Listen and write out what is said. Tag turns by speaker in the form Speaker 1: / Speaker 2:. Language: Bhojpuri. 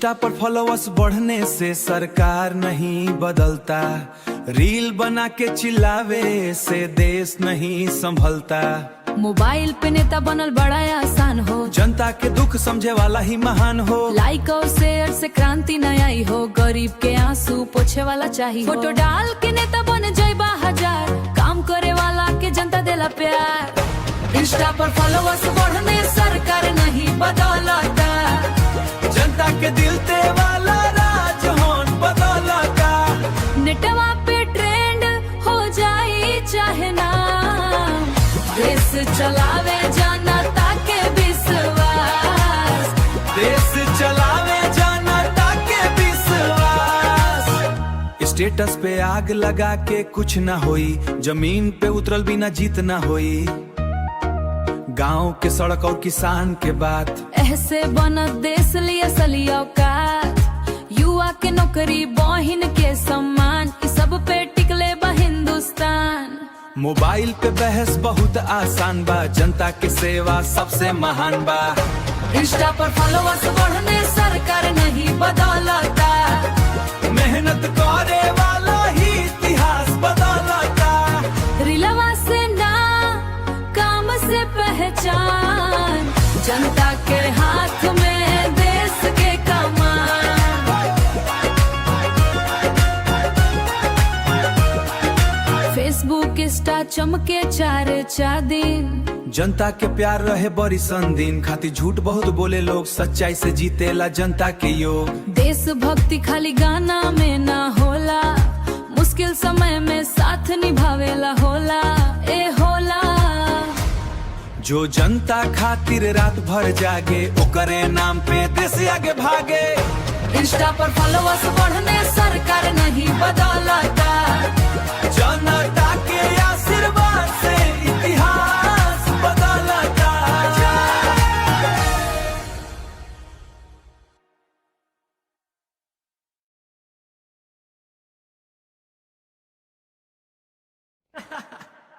Speaker 1: इंस्टा पर फॉलोअर्स बढ़ने से सरकार नहीं बदलता, रील बना के चिल्लावे से देश नहीं संभलता।
Speaker 2: मोबाइल पे नेता बनल बड़ा आसान हो,
Speaker 1: जनता के दुख समझे वाला ही महान हो।
Speaker 2: लाइक और शेयर से क्रांति न आई हो, गरीब के आंसू पोछे वाला चाहिए। फोटो डाल के नेता बन जाइबा हजार, काम करे वाला के जनता देला प्यार। इंस्टा पर फॉलोअर्स बढ़ने सरकार नहीं बदलता,
Speaker 1: जनता के दिल ते वाला राज होन बदलता।
Speaker 2: नेटवा पे ट्रेंड हो जाई चाहे ना, देश चलावे जनता के विश्वास,
Speaker 1: देश चलावे जनता के विश्वास। स्टेटस पे आग लगा के कुछ ना होई, जमीन पे उतरल बिना जीत ना होई। गांव के सड़क और किसान के बात,
Speaker 2: ऐसे बन देश लिए असली औकात। युवा के नौकरी बहिन के सम्मान, इस सब पे टिकले बा हिंदुस्तान।
Speaker 1: मोबाइल पे बहस बहुत आसान बा, जनता के सेवा सबसे महान बा।
Speaker 2: इंस्टा पर फॉलोअर्स बढ़ने सरकार नहीं बदलता,
Speaker 1: मेहनत करे वाला ही इतिहास बदलता।
Speaker 2: रिलवा से ना काम से पहचान, जनता के हाथ में देश के कमान। फेसबुक इंस्टा चमके चार दिन,
Speaker 1: जनता के प्यार रहे बड़ी संदीन। खातिर झूठ बहुत बोले लोग, सच्चाई से जीतेला जनता के योग।
Speaker 2: देशभक्ति खाली गाना में ना होला, मुश्किल समय में साथ निभावेला होला ए होला।
Speaker 1: जो जनता खातिर रात भर जागे, ओकरे नाम पे देश आगे भागे।
Speaker 2: इंस्टा पर फॉलोअर्स बढ़ने सरकार नहीं बदलता,
Speaker 1: जनता